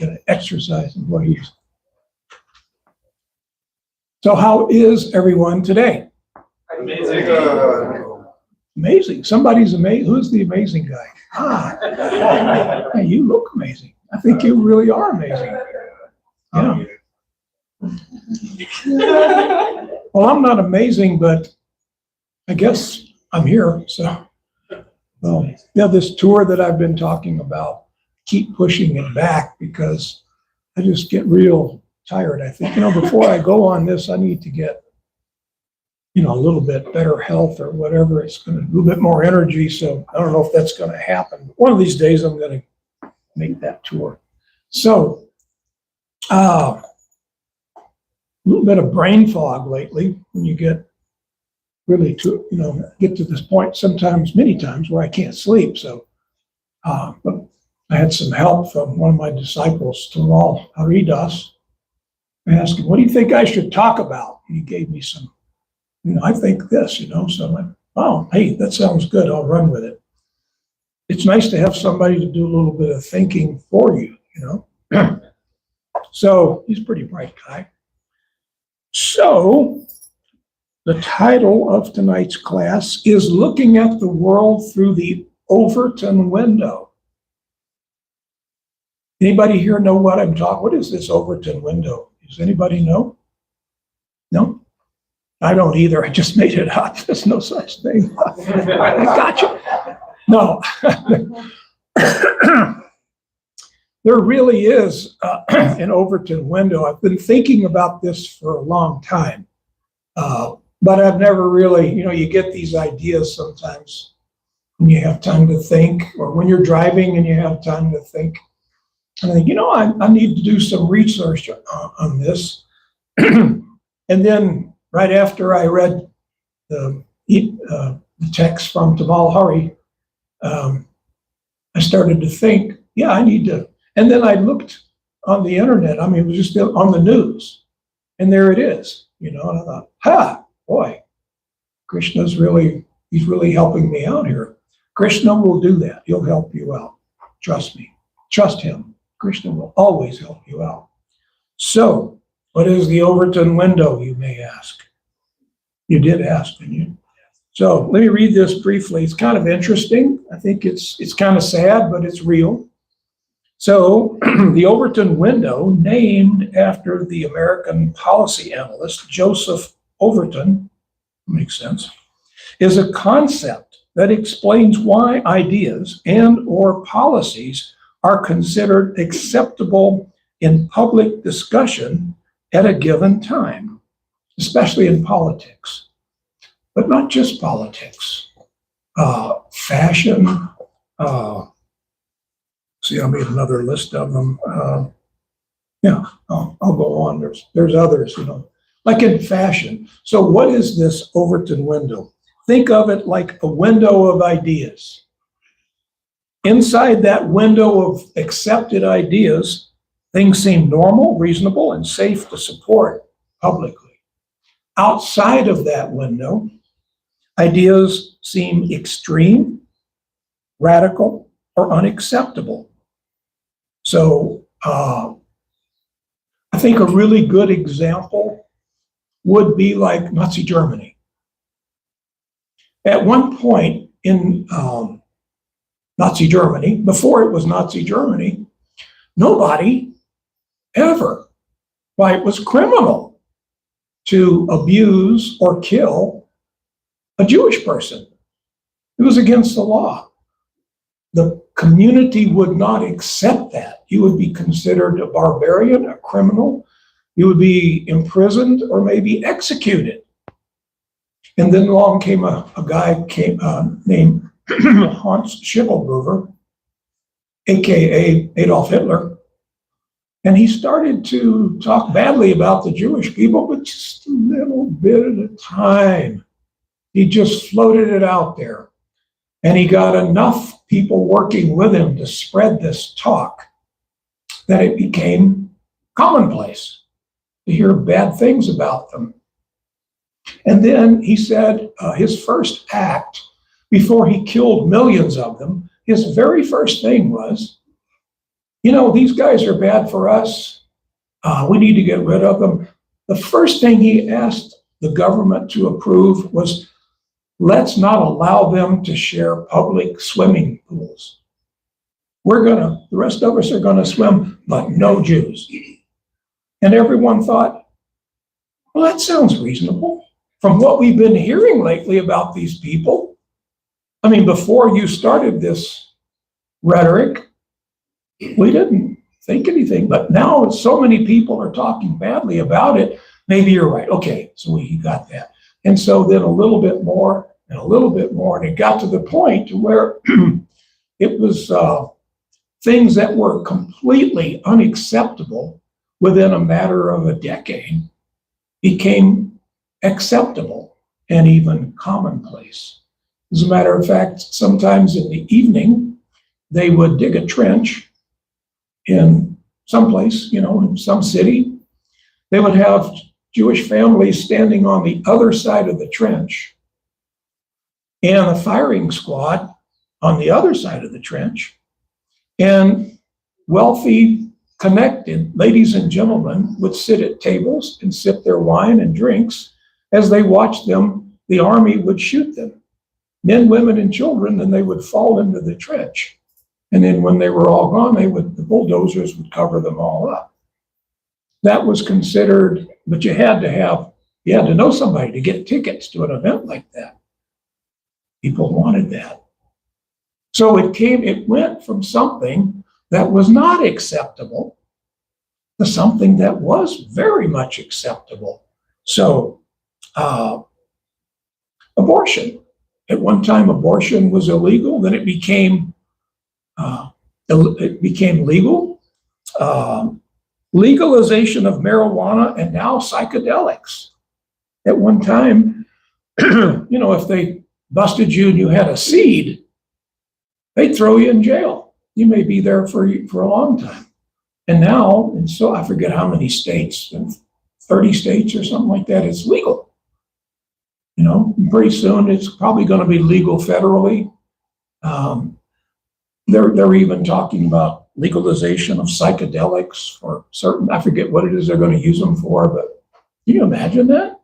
Gonna exercise in what he's. So how is everyone today? Amazing. Amazing. Somebody's amazing. Who's the amazing guy? Hey, you look amazing. I think you really are amazing. Yeah. Well, I'm not amazing, but I guess I'm here. So, yeah, this tour that I've been talking about, keep pushing it back because I just get real tired. I think, before I go on this, I need to get, a little bit better health or whatever. It's going to, a little bit more energy. So I don't know if that's going to happen. One of these days, I'm going to make that tour. So, a little bit of brain fog lately when you get really to, get to this point sometimes, many times where I can't sleep. So, but I had some help from one of my disciples, Dasa. I asked him, what do you think I should talk about? And he gave me some, I think this, so I'm like, oh, hey, that sounds good. I'll run with it. It's nice to have somebody to do a little bit of thinking for you, So he's a pretty bright guy. So the title of tonight's class is Looking at the World Through the Overton Window. Anybody here know what I'm talking? What is this Overton window? Does anybody know? No? I don't either. I just made it up. There's no such thing. I gotcha. No. There really is an Overton window. I've been thinking about this for a long time, but I've never really, you get these ideas sometimes when you have time to think, or when you're driving and you have time to think. And I think, I need to do some research on this. And then right after I read the text from Tamal Hari, I started to think, yeah, I need to. And then I looked on the internet. It was just on the news. And there it is, and I thought, boy, he's really helping me out here. Krishna will do that. He'll help you out. Trust me. Trust him. Krishna will always help you out. So, what is the Overton window, you may ask? You did ask, didn't you? So, let me read this briefly. It's kind of interesting. I think it's kind of sad, but it's real. So, the Overton window, named after the American policy analyst Joseph Overton, makes sense, is a concept that explains why ideas and or policies are considered acceptable in public discussion at a given time, especially in politics, but not just politics, fashion. See, I made another list of them. I'll go on. There's others, like in fashion. So what is this Overton window? Think of it like a window of ideas. Inside that window of accepted ideas, things seem normal, reasonable, and safe to support publicly. Outside of that window, ideas seem extreme, radical, or unacceptable. So I think a really good example would be like Nazi Germany. At one point in Nazi Germany, before it was Nazi Germany, nobody ever, why it was criminal to abuse or kill a Jewish person. It was against the law. The community would not accept that. You would be considered a barbarian, a criminal. You would be imprisoned or maybe executed. And then along came a guy named Hans Schicklgruber, aka Adolf Hitler, and he started to talk badly about the Jewish people, but just a little bit at a time. He just floated it out there, and he got enough people working with him to spread this talk that it became commonplace to hear bad things about them. And then he said his first act, before he killed millions of them, his very first thing was, these guys are bad for us. We need to get rid of them. The first thing he asked the government to approve was, let's not allow them to share public swimming pools. The rest of us are gonna swim, but no Jews. And everyone thought, well, that sounds reasonable. From what we've been hearing lately about these people, I mean, before you started this rhetoric, we didn't think anything, but now so many people are talking badly about it. Maybe you're right. Okay, so we got that. And so then a little bit more and a little bit more, and it got to the point to where it was things that were completely unacceptable within a matter of a decade became acceptable and even commonplace. As a matter of fact, sometimes in the evening, they would dig a trench in some place, in some city. They would have Jewish families standing on the other side of the trench and a firing squad on the other side of the trench. And wealthy, connected ladies and gentlemen would sit at tables and sip their wine and drinks. As they watched them, the army would shoot them, men, women, and children, and they would fall into the trench. And then when they were all gone, the bulldozers would cover them all up. That was considered, but you had to know somebody to get tickets to an event like that. People wanted that. So it went from something that was not acceptable to something that was very much acceptable. So, abortion. At one time, abortion was illegal. Then it became legal. Legalization of marijuana and now psychedelics. At one time, if they busted you and you had a seed, they'd throw you in jail. You may be there for a long time. And now, so I forget how many states, 30 states or something like that, it's legal. Pretty soon it's probably going to be legal federally. They're even talking about legalization of psychedelics for certain, I forget what it is they're going to use them for, but can you imagine that?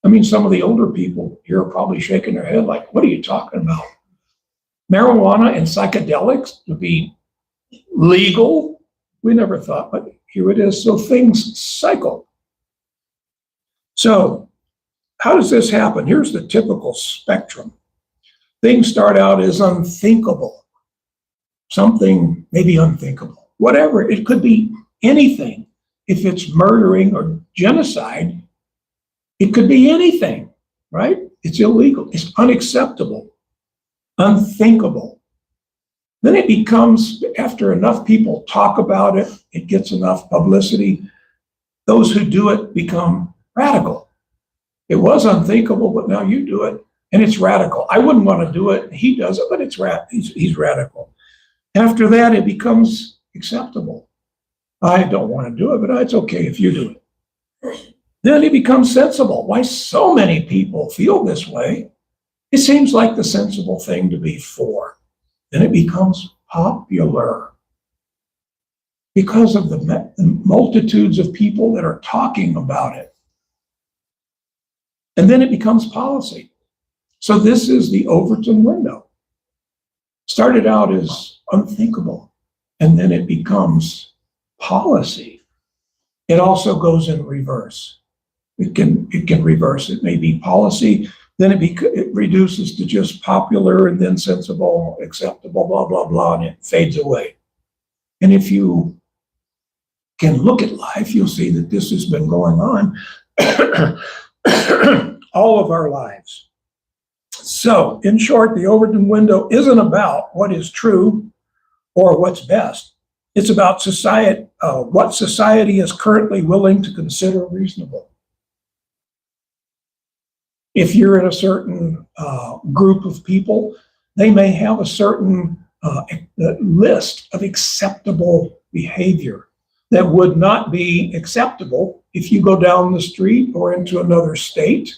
I mean, some of the older people here are probably shaking their head like, what are you talking about? Marijuana and psychedelics to be legal? We never thought, but here it is. So things cycle. So how does this happen? Here's the typical spectrum. Things start out as unthinkable. Something maybe unthinkable. Whatever, it could be anything. If it's murdering or genocide, it could be anything, right? It's illegal, it's unacceptable, unthinkable. Then it becomes, after enough people talk about it, it gets enough publicity, those who do it become radical. It was unthinkable, but now you do it, and it's radical. I wouldn't want to do it, he does it, but he's radical. After that, it becomes acceptable. I don't want to do it, but it's okay if you do it. Then it becomes sensible. Why so many people feel this way? It seems like the sensible thing to be for. Then it becomes popular because of the multitudes of people that are talking about it. And then it becomes policy. So this is the Overton window. Started out as unthinkable, and then it becomes policy. It also goes in reverse. It can reverse. It may be policy, then it reduces to just popular, and then sensible, acceptable, blah, blah, blah, and it fades away. And if you can look at life, you'll see that this has been going on all of our lives. So, in short, the Overton window isn't about what is true or what's best. It's about society, what society is currently willing to consider reasonable. If you're in a certain group of people, they may have a certain list of acceptable behavior that would not be acceptable if you go down the street or into another state.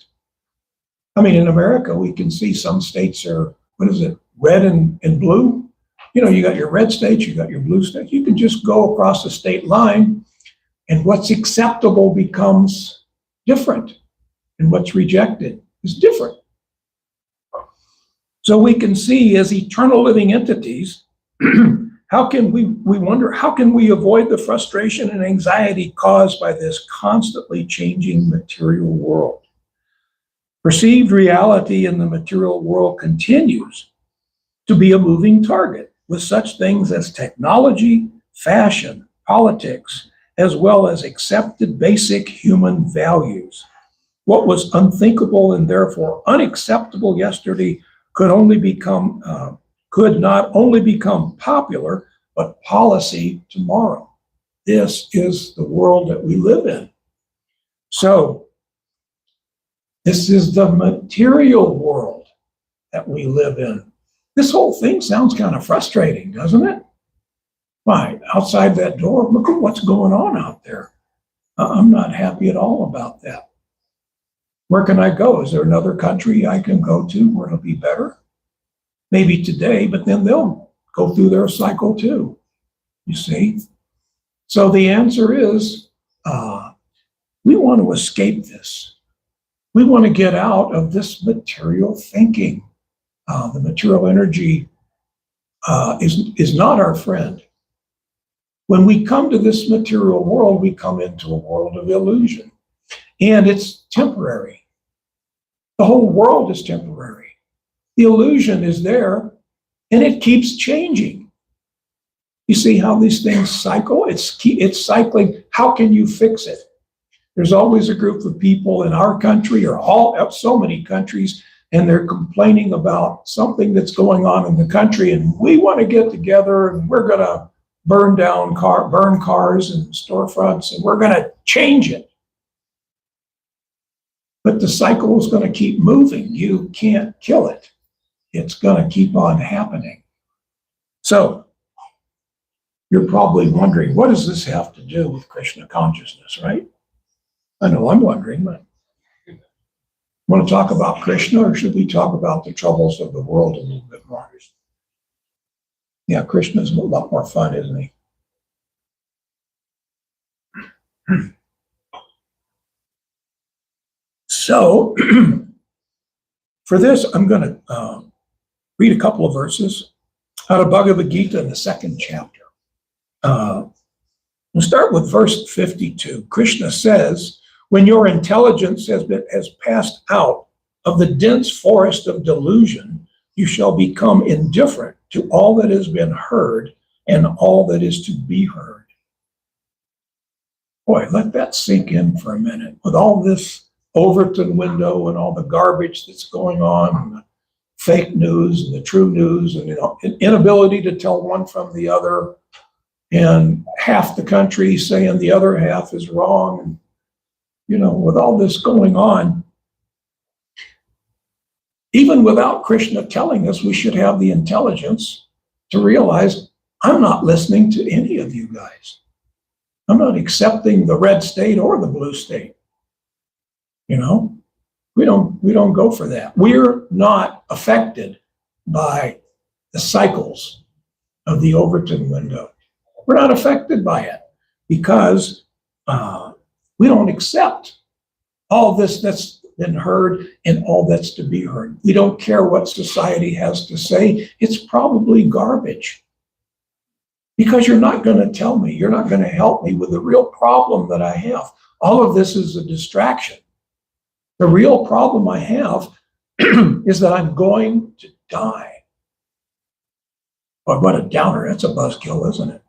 I mean, in America, we can see some states are, red and blue, You got your red states, you got your blue states. You can just go across the state line, and what's acceptable becomes different, and what's rejected is different. So we can see as eternal living entities, how can we wonder, how can we avoid the frustration and anxiety caused by this constantly changing material world? Perceived reality in the material world continues to be a moving target with such things as technology, fashion, politics, as well as accepted basic human values. What was unthinkable and therefore unacceptable yesterday could not only become popular, but policy tomorrow. This is the world that we live in. So, this is the material world that we live in. This whole thing sounds kind of frustrating, doesn't it? Why? Outside that door, look at what's going on out there. I'm not happy at all about that. Where can I go? Is there another country I can go to where it'll be better? Maybe today, but then they'll go through their cycle too, you see? So the answer is, we want to escape this. We want to get out of this material thinking. The material energy is not our friend. When we come to this material world, we come into a world of illusion, and it's temporary. The whole world is temporary. The illusion is there, and it keeps changing. You see how these things cycle? It's cycling. How can you fix it? There's always a group of people in our country or so many countries, and they're complaining about something that's going on in the country, and we want to get together and we're going to burn cars and storefronts, and we're going to change it. But the cycle is going to keep moving. You can't kill it. It's going to keep on happening. So you're probably wondering, what does this have to do with Krishna consciousness, right? I know I'm wondering, but want to talk about Krishna, or should we talk about the troubles of the world a little bit more? Yeah, Krishna's a lot more fun, isn't he? So, for this, I'm going to read a couple of verses out of Bhagavad Gita in the 2nd chapter. We'll start with verse 52. Krishna says, when your intelligence has passed out of the dense forest of delusion, you shall become indifferent to all that has been heard and all that is to be heard. Boy, let that sink in for a minute. With all this Overton window and all the garbage that's going on, and the fake news and the true news, and an inability to tell one from the other, and half the country saying the other half is wrong, and with all this going on, even without Krishna telling us, we should have the intelligence to realize, I'm not listening to any of you guys. I'm not accepting the red state or the blue state. We don't go for that. We're not affected by the cycles of the Overton window. We're not affected by it because we don't accept all this that's been heard and all that's to be heard. We don't care what society has to say. It's probably garbage. Because you're not going to tell me, you're not going to help me with the real problem that I have. All of this is a distraction. The real problem I have is that I'm going to die. Boy, what a downer. That's a buzzkill, isn't it?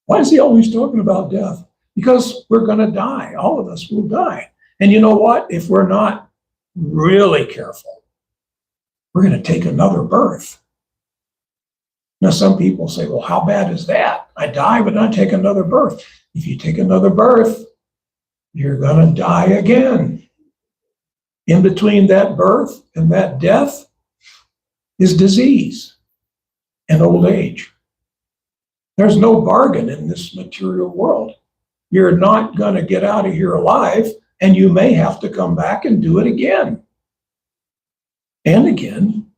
Why is he always talking about death? Because we're going to die. All of us will die. And you know what? If we're not really careful, we're going to take another birth. Now, some people say, well, how bad is that? I die, but I take another birth. If you take another birth, you're going to die again. In between that birth and that death is disease and old age. There's no bargain in this material world. You're not going to get out of here alive, and you may have to come back and do it again. And again,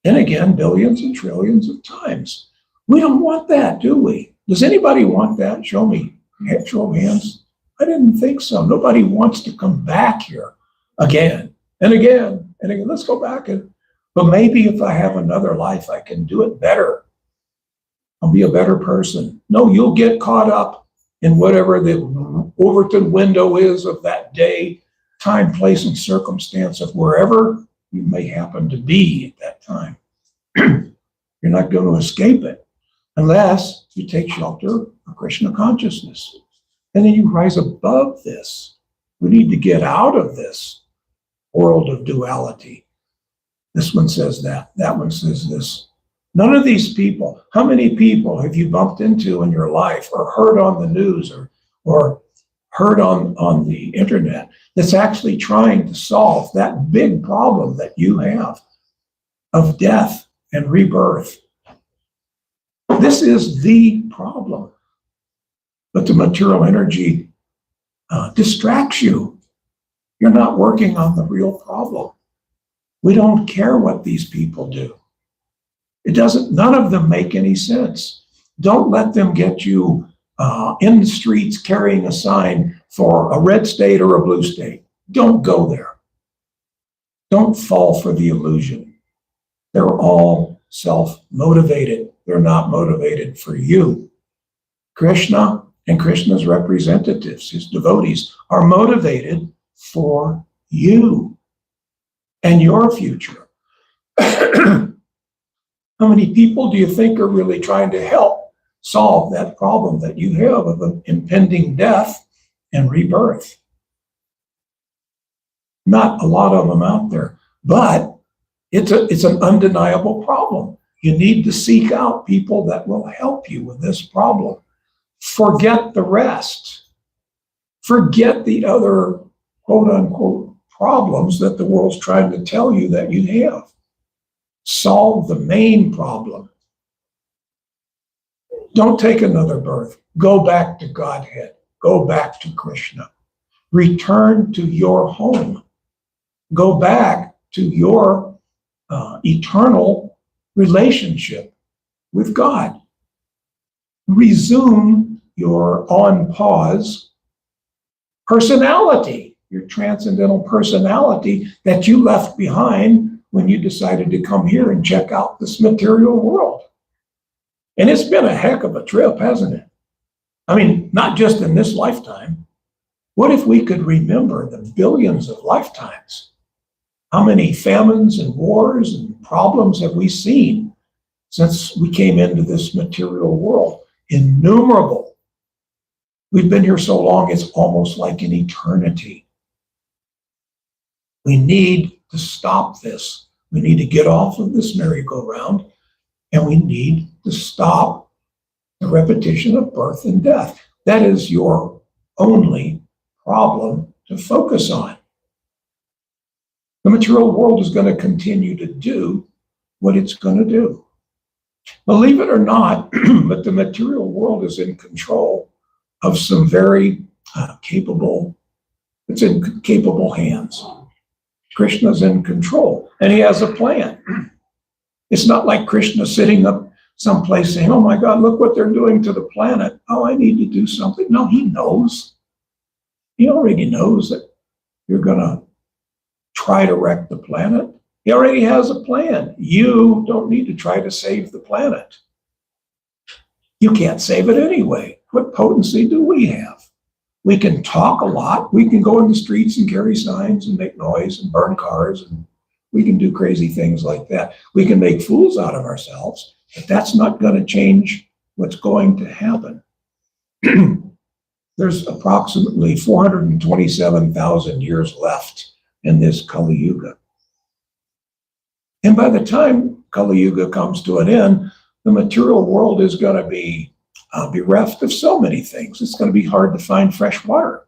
and again, billions and trillions of times. We don't want that, do we? Does anybody want that? Show me. Show of hands. I didn't think so. Nobody wants to come back here again and again and again. Let's go back but maybe if I have another life, I can do it better. I'll be a better person. No, you'll get caught up in whatever the Overton window is of that day, time, place, and circumstance of wherever you may happen to be at that time. You're not going to escape it unless you take shelter of Krishna consciousness. And then you rise above this. We need to get out of this world of duality. This one says that. That one says this. None of these people, how many people have you bumped into in your life or heard on the news or heard on the internet that's actually trying to solve that big problem that you have of death and rebirth? This is the problem. But the material energy distracts you. You're not working on the real problem. We don't care what these people do. None of them make any sense. Don't let them get you in the streets carrying a sign for a red state or a blue state. Don't go there. Don't fall for the illusion. They're all self-motivated. They're not motivated for you. Krishna and Krishna's representatives, his devotees, are motivated for you and your future. How many people do you think are really trying to help solve that problem that you have of an impending death and rebirth? Not a lot of them out there, but it's an undeniable problem. You need to seek out people that will help you with this problem. Forget the rest. Forget the other quote unquote problems that the world's trying to tell you that you have. Solve the main problem. Don't take another birth. Go back to Godhead. Go back to Krishna. Return to your home. Go back to your eternal relationship with God. Resume your on pause personality, your transcendental personality that you left behind when you decided to come here and check out this material world. And it's been a heck of a trip, hasn't it? I mean, not just in this lifetime. What if we could remember the billions of lifetimes? How many famines and wars and problems have we seen since we came into this material world? Innumerable. We've been here so long, it's almost like an eternity. We need to stop this. We need to get off of this merry-go-round, and we need to stop the repetition of birth and death. That is your only problem to focus on. The material world is going to continue to do what it's going to do. Believe it or not, but the material world is in control of some very capable hands. Krishna's in control, and he has a plan. It's not like Krishna sitting up someplace saying, oh my God, look what they're doing to the planet. Oh, I need to do something. No, he knows. He already knows that you're going to try to wreck the planet. He already has a plan. You don't need to try to save the planet. You can't save it anyway. What potency do we have? We can talk a lot. We can go in the streets and carry signs and make noise and burn cars, and we can do crazy things like that. We can make fools out of ourselves, but that's not going to change what's going to happen. There's approximately 427,000 years left in this Kali Yuga. And by the time Kali Yuga comes to an end, the material world is going to be bereft of so many things. It's going to be hard to find fresh water.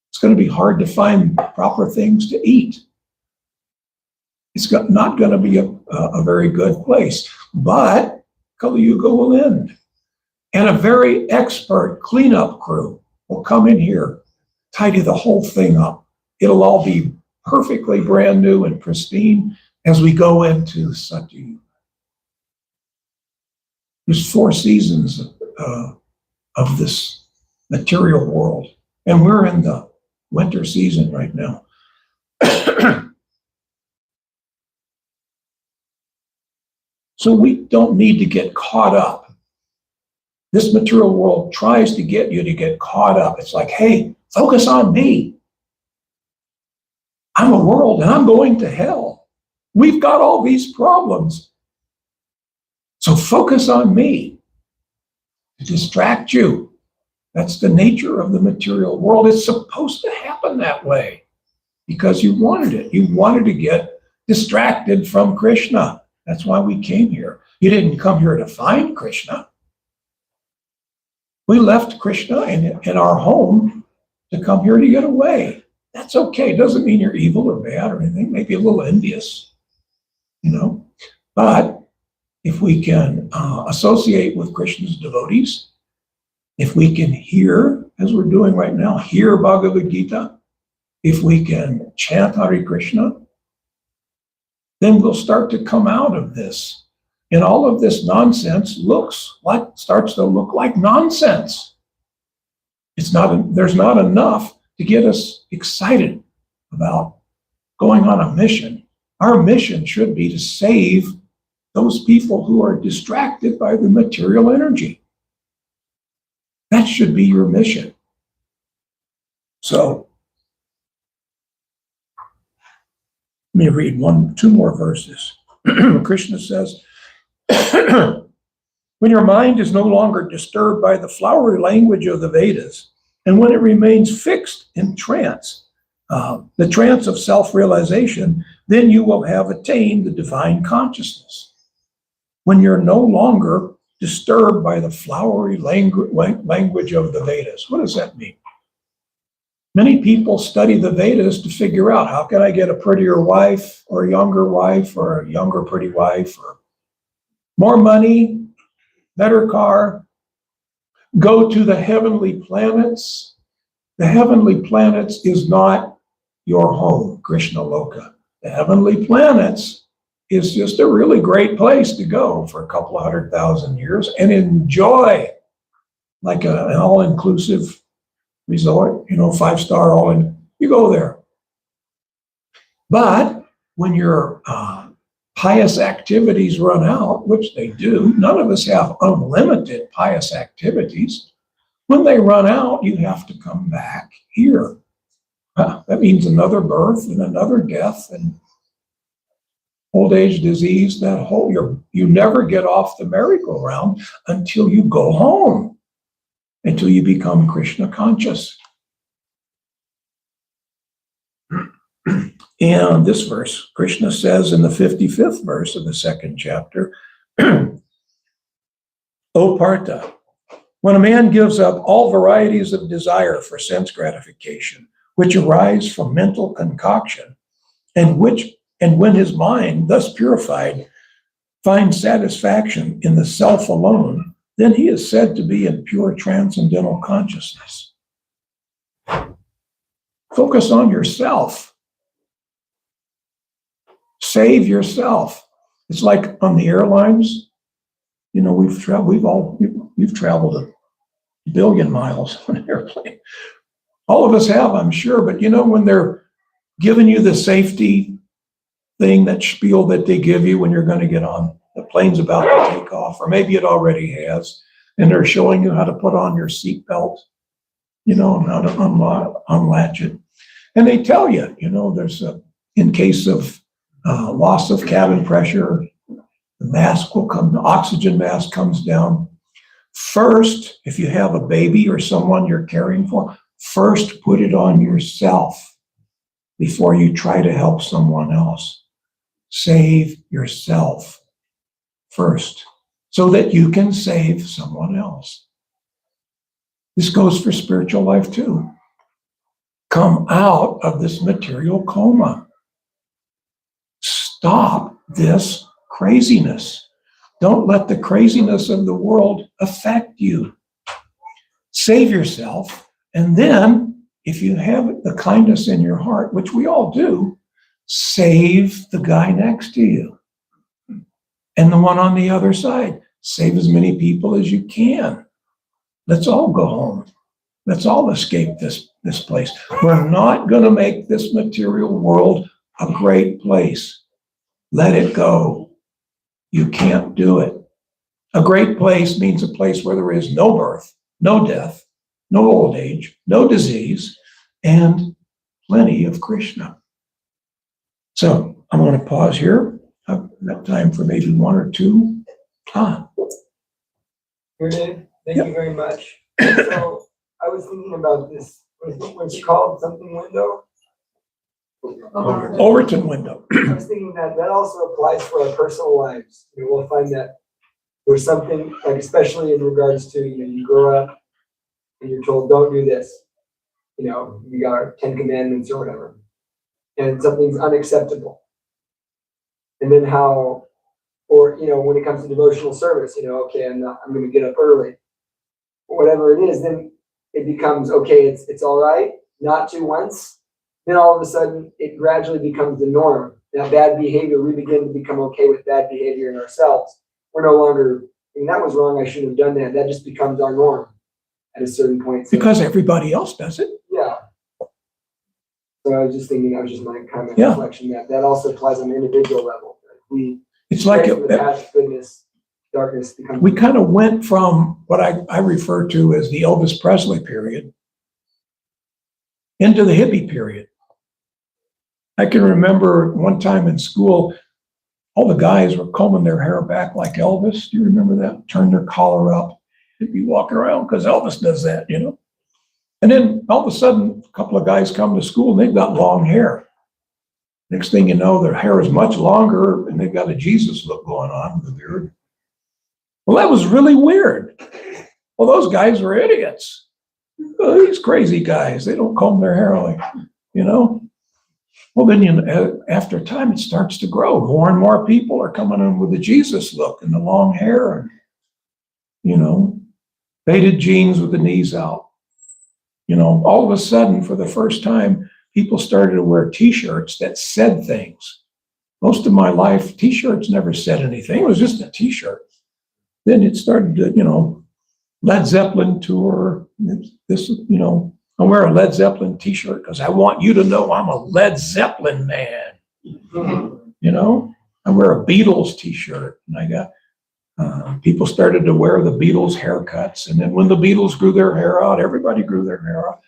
It's going to be hard to find proper things to eat. It's not going to be a very good place. But Kali Yuga will end. And a very expert cleanup crew will come in here, tidy the whole thing up. It'll all be perfectly brand new and pristine, as we go into Sati. There's 4 seasons of this material world, and we're in the winter season right now. So we don't need to get caught up. This material world tries to get you to get caught up. It's like, hey, focus on me. I'm a world and I'm going to hell. We've got all these problems. So focus on me to distract you. That's the nature of the material world. It's supposed to happen that way because you wanted it. You wanted to get distracted from Krishna. That's why we came here. You didn't come here to find Krishna. We left Krishna in our home to come here to get away. That's okay. It doesn't mean you're evil or bad or anything. Maybe a little envious, But if we can associate with Krishna's devotees, if we can hear, as we're doing right now, hear Bhagavad Gita, if we can chant Hare Krishna, then we'll start to come out of this. And all of this nonsense starts to look like nonsense. There's not enough to get us excited about going on a mission. Our mission should be to save those people who are distracted by the material energy. That should be your mission. So, let me read 2 more verses. Krishna says, when your mind is no longer disturbed by the flowery language of the Vedas, and when it remains fixed in trance, the trance of self-realization, then you will have attained the divine consciousness. When you're no longer disturbed by the flowery language of the Vedas. What does that mean? Many people study the Vedas to figure out, how can I get a prettier wife or a younger pretty wife, or more money, better car, go to the heavenly planets. The heavenly planets is not your home, Krishna Loka. The heavenly planets is just a really great place to go for a couple of 100,000 years and enjoy, like an all-inclusive resort, 5-star all-in. You go there. But when your pious activities run out, which they do, none of us have unlimited pious activities. When they run out, you have to come back here. That means another birth and another death and old age, disease, you never get off the merry-go-round until you go home, until you become Krishna conscious. And this verse, Krishna says in the 55th verse of the 2nd chapter, O Partha, when a man gives up all varieties of desire for sense gratification, which arise from mental concoction, and when his mind, thus purified, finds satisfaction in the self alone, then he is said to be in pure transcendental consciousness. Focus on yourself. Save yourself. It's like on the airlines, you've traveled a billion miles on an airplane. All of us have, I'm sure, but when they're giving you the safety thing, that spiel that they give you when you're going to get on, the plane's about to take off, or maybe it already has, and they're showing you how to put on your seatbelt, and how to unlatch it. And they tell you, there's in case of loss of cabin pressure, the mask will come, the oxygen mask comes down. First, if you have a baby or someone you're caring for, first put it on yourself before you try to help someone else. Save yourself first so that you can save someone else. This goes for spiritual life too. Come out of this material coma. Stop this craziness. Don't let the craziness of the world affect you. Save yourself, and then if you have the kindness in your heart, which we all do, Save the guy next to you. And the one on the other side. Save as many people as you can. Let's all go home. Let's all escape this place. We're not going to make this material world a great place. Let it go. You can't do it. A great place means a place where there is no birth, no death, no old age, no disease, and plenty of Krishna. So I'm going to pause here. I've got time for maybe one or two. Here, Dave. Thank you very much. So I was thinking about this. What's it called? Something window? Overton window. I was thinking that also applies for our personal lives. We'll find that there's something, like especially in regards to, you grow up and you're told, don't do this. We got our 10 commandments or whatever. And something's unacceptable. And then when it comes to devotional service, okay, I'm going to get up early. Whatever it is, then it becomes, okay, it's all right, not to once. Then all of a sudden, it gradually becomes the norm. That bad behavior, we begin to become okay with bad behavior in ourselves. We're no longer, that was wrong, I shouldn't have done that. That just becomes our norm at a certain point. So, because everybody else does it. Yeah. So I was just thinking, that was just my kind of reflection that also applies on an individual level. It's like goodness, darkness becomes. We kind of went from what I refer to as the Elvis Presley period into the hippie period. I can remember one time in school, all the guys were combing their hair back like Elvis. Do you remember that? Turn their collar up. They'd be walking around because Elvis does that, And then all of a sudden, a couple of guys come to school and they've got long hair. Next thing you know, their hair is much longer and they've got a Jesus look going on with the beard. Well, that was really weird. Well, those guys were idiots. These crazy guys, they don't comb their hair like, Well, then after time, it starts to grow. More and more people are coming in with the Jesus look and the long hair and, faded jeans with the knees out. All of a sudden, for the first time, people started to wear T-shirts that said things. Most of my life, T-shirts never said anything. It was just a T-shirt. Then it started to, Led Zeppelin tour. I wear a Led Zeppelin T-shirt because I want you to know I'm a Led Zeppelin man. I wear a Beatles T-shirt, and I got people started to wear the Beatles haircuts, and then when the Beatles grew their hair out, everybody grew their hair out.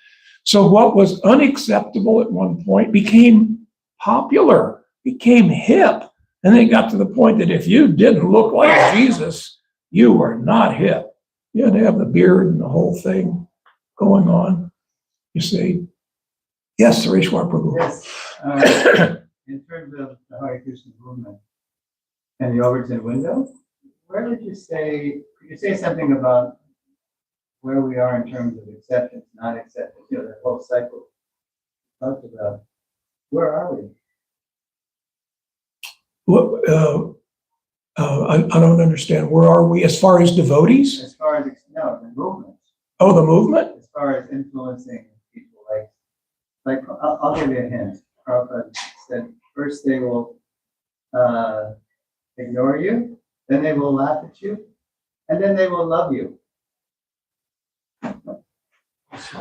So what was unacceptable at one point became popular, became hip, and then it got to the point that if you didn't look like Jesus, you were not hip. You had to have the beard and the whole thing going on. You see? Yes, Sureshwar Prabhu. Yes. In terms of the Hare Krishna movement and the Overton window, where would you say something about where we are in terms of acceptance, not acceptance, the whole cycle talked about? Where are we? Well, I don't understand. Where are we as far as devotees? As far as, the movement. Oh, the movement? As far as influencing people, like I'll give you a hint. Prabhupada said, first they will ignore you, then they will laugh at you, and then they will love you.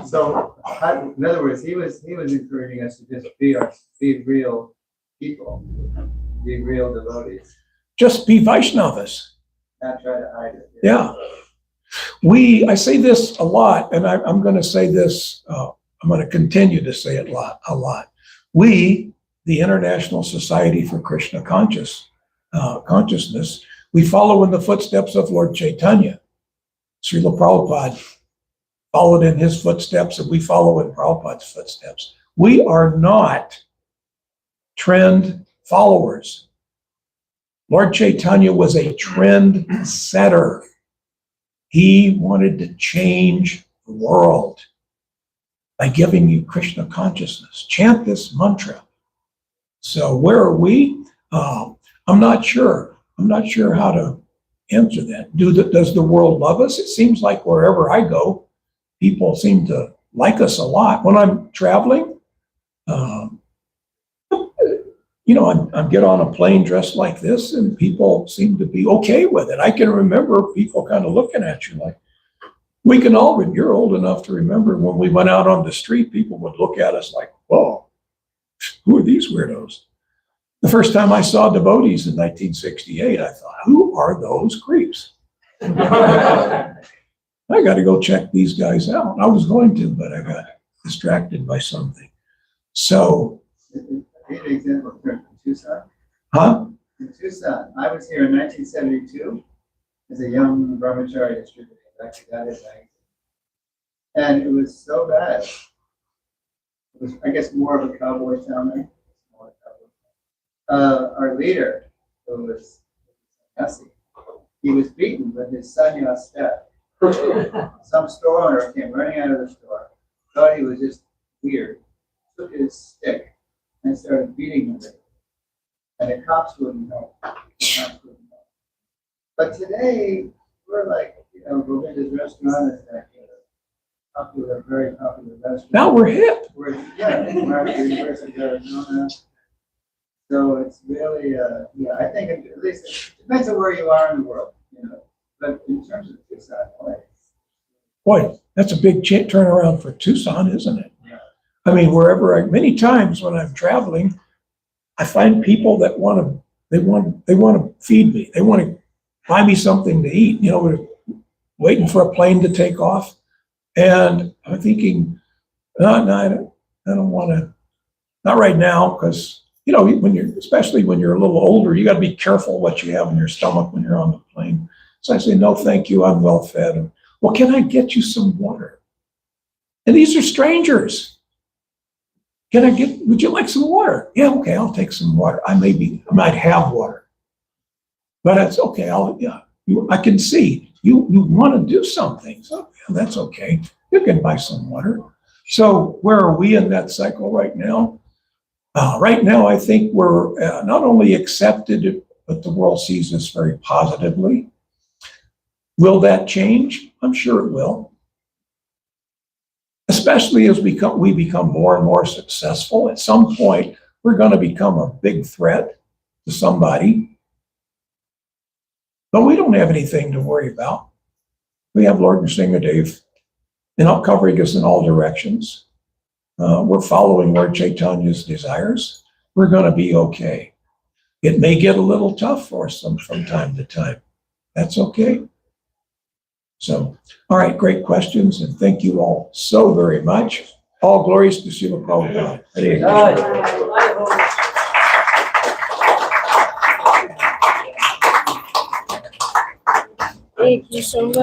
So, in other words, he was encouraging us to just be real people, be real devotees. Just be Vaishnavas. Not try to hide it. Yeah. I say this a lot, and I'm going to say this, I'm going to continue to say it a lot. We, the International Society for Krishna Consciousness, we follow in the footsteps of Lord Chaitanya. Srila Prabhupada followed in his footsteps, and we follow in Prabhupada's footsteps. We are not trend followers. Lord Chaitanya was a trend setter. He wanted to change the world by giving you Krishna consciousness. Chant this mantra. So where are we? I'm not sure. I'm not sure how to answer that. Does the world love us? It seems like wherever I go, people seem to like us a lot. When I'm traveling, I get on a plane dressed like this and people seem to be okay with it. I can remember people kind of looking at you like, we can all, you're old enough to remember when we went out on the street, people would look at us like, whoa, who are these weirdos? The first time I saw devotees in 1968, I thought, who are those creeps? I got to go check these guys out. I was going to, but I got distracted by something. So, Give an example in Tucson. huh? In Tucson, I was here in 1972 as a young Brahmachari distributor. Actually got it right. And it was so bad. It was, I guess, more of a cowboy town there. Our leader, who was Dasa, he was beaten with his sannyas staff. Some store owner came running out of the store, thought he was just weird, took his stick and started beating him with it. And the cops wouldn't help. But today, we're like, Govinda's restaurant is like a popular, very popular restaurant. Now we're hip. Yeah, in University of Arizona. So it's really, I think at least it depends on where you are in the world, But in terms of Tucson, Boy, that's a big turnaround for Tucson, isn't it? Yeah. I mean, many times when I'm traveling, I find people that they want to feed me. They want to buy me something to eat. We're waiting for a plane to take off. And I'm thinking, no, I don't want to, not right now, because, especially when you're a little older, you got to be careful what you have in your stomach when you're on the plane. So I say, no, thank you, I'm well fed. And, well, can I get you some water? And these are strangers. Would you like some water? Yeah, okay, I'll take some water. I might have water. But it's okay, I can see you want to do something. So yeah, that's okay. You can buy some water. So where are we in that cycle right now? Right now, I think we're not only accepted, but the world sees us very positively. Will that change? I'm sure it will. Especially as we become more and more successful. At some point, we're going to become a big threat to somebody. But we don't have anything to worry about. We have Lord Nrsingadev covering us in all directions. We're following Lord Chaitanya's desires. We're going to be okay. It may get a little tough for us from time to time. That's okay. So, all right, great questions, and thank you all so very much. All glories to Srila Prabhupada. Hare Krishna. Thank you so much.